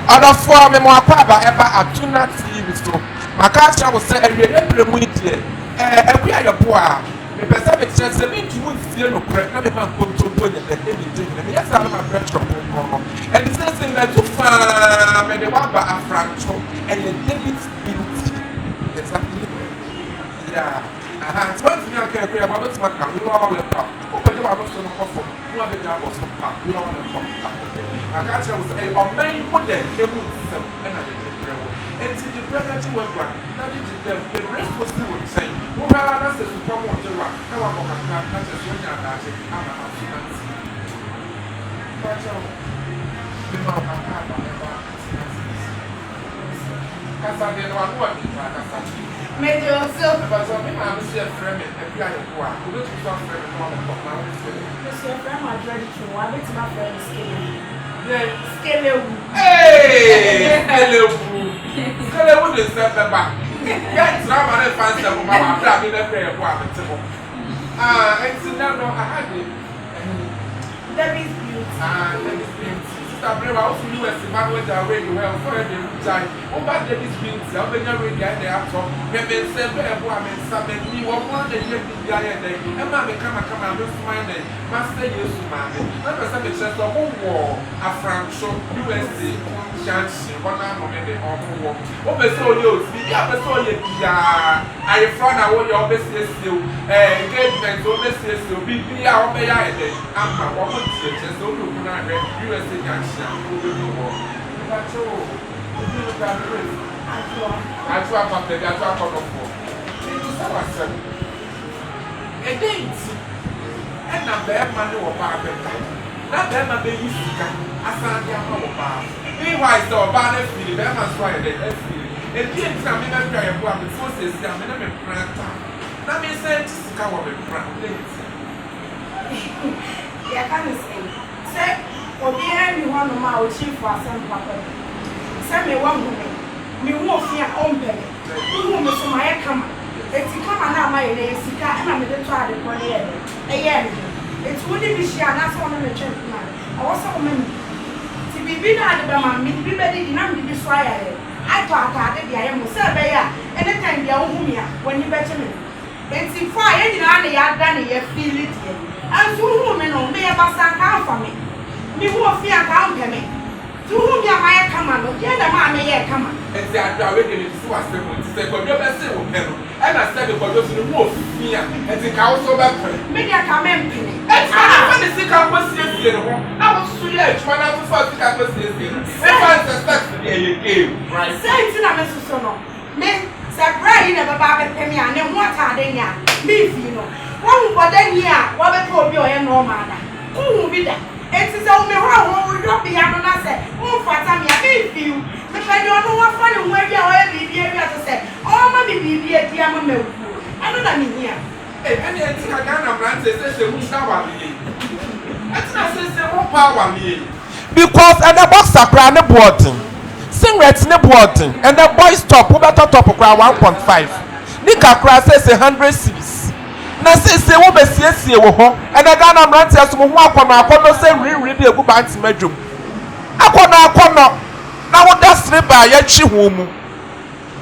Other form more papa ever ATUNA TV so. My culture was say every week here. We are your poor. The person makes sense. The mean you feel no correct. Not the man come to do it. Yes, I'm a French couple. And it's not saying that too far. And the one by a French and the David beauty. Exactly. Yeah. So one thing I can agree about this one. We all the top. Open the house to the coffee. You have the job of some pop. We all the top. My culture was a main model. They would sell and I didn't know. And to the present you were one. Now you did them. The rest was still the same. Who had us to come on the rock? No one can have not as young as I say. I'm a finance. But you know, I'm not about because I didn't want what you had. Made yourself because of me, I'm still a friend and guy who are good to some friend on the top now. Monsieur Friend, I'm ready to one. It's my friend Scale. Hey! Scale would set the back. Yes, now my fans are in the prayer apartment. It's no, I had it. That is beauty. That is beauty. Sister Breva, also you as the man went away, you have for the time. Oh, but that is beauty. I'll be never again the after. Maybe seven women, some and me, one more than you did the other day. And mammy, come and look my name. Master, you, mammy. Let us have a chance of war. A France, USA, chance, one arm on the war. Oh, but so you, yeah, but so you, I found out what your business do. Engagement, so this is to be our way. I'm a woman, just don't look at USA Junction. That's all. I try to play that one for a date. And I'm there, man, or bar. Not them, I may use to come. I found your home bar. Meanwhile, so bad as feeling, them as why they feel. And then some in a prayer, who are the forces, they are in a prayer time. Let me say, this is how we pray. Yeah, can you say, or be any one of my chief for some papa. Send me one woman. Me won't fear on penny. You won't miss my come. It's come on my day, Sika, and I'm going to try the one year. It's wouldn't be she and that's one of the gentlemen. I was so many. To be not the man, me be ready to not be destroyed. I thought I did the I am survey anytime you're home when you better me. It's if I any other yard than you feel it. And two women on me about some count for me. Me won't fear count me. To whom you might come on, yeah, the man may come on. And they are already to us to say, but you're best and I said, because those who move here and the council back. Maybe I come in. And I want to see how much is here. I was too late when I was first to have a season. If I suspect the game, right? Say to Mrs. Sono. Me, say, Brian never back at me and then what are they now? Beef, you know. One but then here, what I told you, and no matter. Who will be there? It is only how we don't be able to say, oh, for time, I beef you. But I don't know what funny way you are able to say, oh, maybe be a dear milk. I don't know here. And then I can't run to say, who's our lead? That's not saying, what power me. Because at the box are crowned the boarding. Sing rats in the boarding, and the boys top, who better top of crown 1.5. Nika cross says 100 C's. Na say wo be siesie wo ho e na ga na mrante aso mo akọno say riri bi egu banti madwum akọno na wo da sreba ya twi ho mu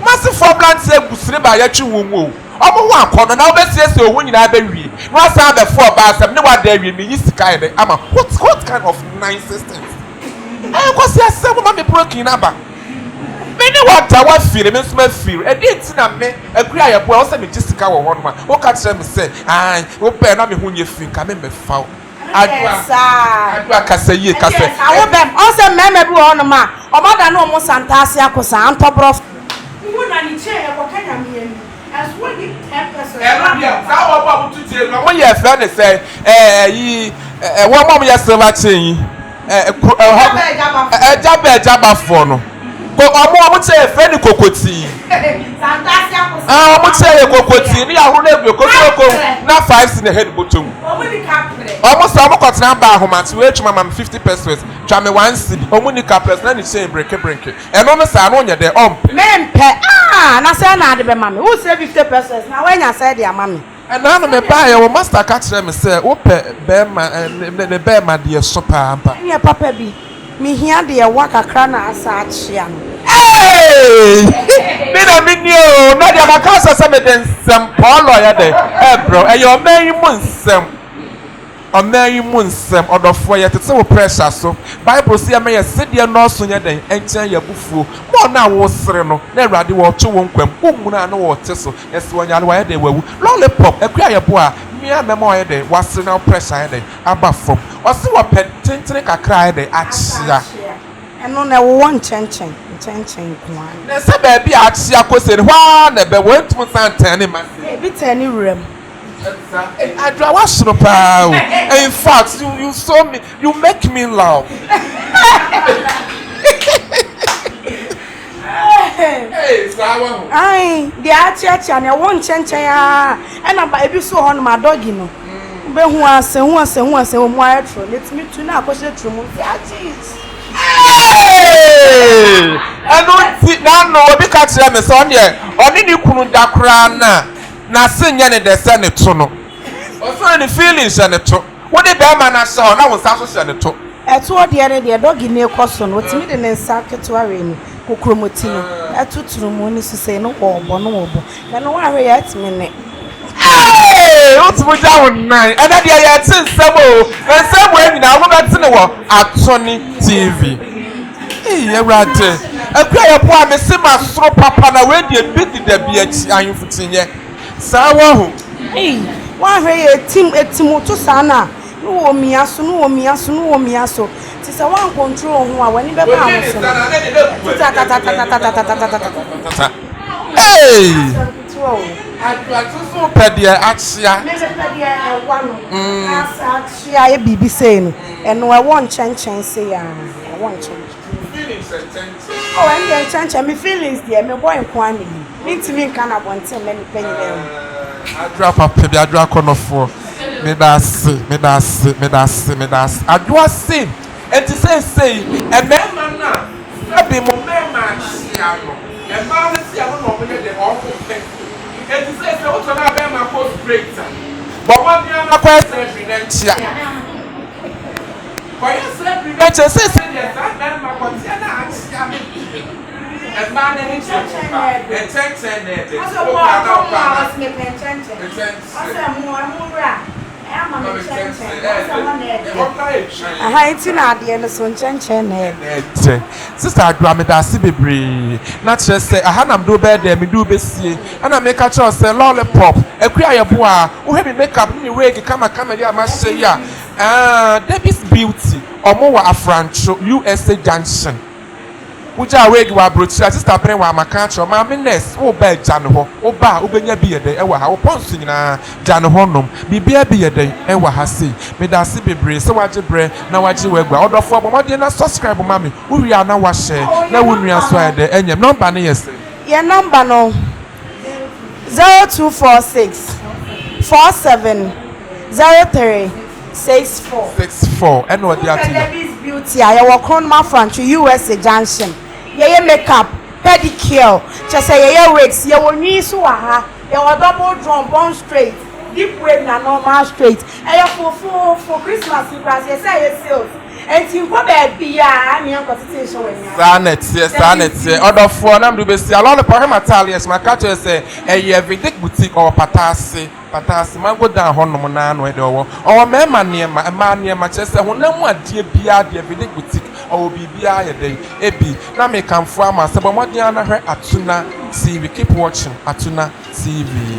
masi for mrante egu sreba ya twi ho mu o omo ho akọno na wo be siesie wo nyina ba wie no asa be for ba asem ne wa da wie me yisika ene ama what kind of nine systems ko si asem ma me broken aba many what I was feeling, Miss Mesfield, and didn't see me a cry of well, some Jessica or one man. What catch them say, I will bear not me when you think I may be found. I do say, you can say, I will them also member on a man, or more than almost Santasia Cosa, on top of you wouldn't chair what can I mean as well. 10%. How about to tell when you have found it say, one moment yesterday, a jabba for no. I'm say friend kokoti. I'm say kokoti. Ni ahun le kokoti na 5 in the head bottom. Almost I'm got number home to reach my 50 pesos. Try me 1 cedi. Omo ni capres na ni say break. E no say no nya there on. Mempe na say na de be mama. Who say 50 pesos? Na when you say their mama. And now me buy your master catch them say, "Ope be ma the be ma de so pa ampa." Ni papa bi. me here the waka krana asachia no me na me new na dia makasa se me den sem Paul ya de bro e your man mu nsem ọman yi mu nsem ọdọfo ye tete wo pressure so Bible say me ye sedie no so nye den enchen ye bufuo mo na wo sere no na Awurade wo twe wo nkwam ummu na wo te so yesi wonya wo ye de wawu lollipop akua ye bo a mia memo ye de wasere na pressure ye de aba fom o se wo pententene kakra ye de achia eno na wo nchenchen kwa na se ba bi achia kosere hwa na be wontum santane ma bi tani wurem I draw wash no power. In fact, you saw me, you make me laugh. Hey, Sawa. Aye, the achi and I won't change ya. And I'm baby so on my dog, you know. Be who I say, who my true. Let me to now push the true. Hey! I don't see no because I'm a son here. Only you couldn't da na senya ne de se ne to no o ne feelings ne to wo de be ma na sha na wo sa so se ne to eto de ne de dog ne koso no timi de ne nsa ketewa we ni kokromoti no etuturu mu ni sise no obo na no wa we ya timi ne o tumu ja wo nan e na de ya ti nsem o nsem wo nyina wo be ti ne wo ATUNA TV Ewurade akwa ye po a me se ma soro papa na we de bi di da bi achi anfutinye Sawa ho wa hwe etim to sana no wo miaso ti se wan control ho a wani be ba ho so atuaso pedia achia achia e bibi sei no eno e won chenchen sei ya won feelings and me feelings there me boy nkwan me ntimi nka na bonte me ni panyi le adra papa bi adra konofo me das adwa sim enti say e mema na abi mo mema chia no e ma na sia no no me de awful thing enti say what na be ma post breakdown but what you na kwa presidential kwa ya presidential say yes that ma kwa tia na achia me e ma na ni Sister Adwa da si bebre na chere say aha nam do be there me do be sie ana me ka chere say lollipop akua ye bo a wo he me makeup ni wig kama ya ma she ya Debbie's Beauty omo wa Afrancho USA Junction Uja wig wa brocha sister pray wa maka ma minnes wo ba ja ne ho wo ba obenya bi yede e wa ha wo ponso nyina ja ne ho nom bibia bi yede e wa ha sei me da se bebre se waje bre na waje wagwa odofo abomode na subscribe ma me wo wi ana wa share na wo nua so yede enyem number ne yes your number no 0246 47 03 64 and what the Debbie's Beauty I work on my front to USA Junction ye makeup pedicure just say ye wigs ye woni so aha ye double drum bone straight deep wave na normal straight e for Christmas class ye say ye sales and tin ko be bia me consultation we sanet odofo na mdu be si alon the power materials my catch say e everyday boutique or patasi mango down honom na no e de owo mema niema chese honam adie bia de everyday boutique or bibia ye dey ebi na me kamfo ama se bomodin na hwe ATUNA TV keep watching ATUNA TV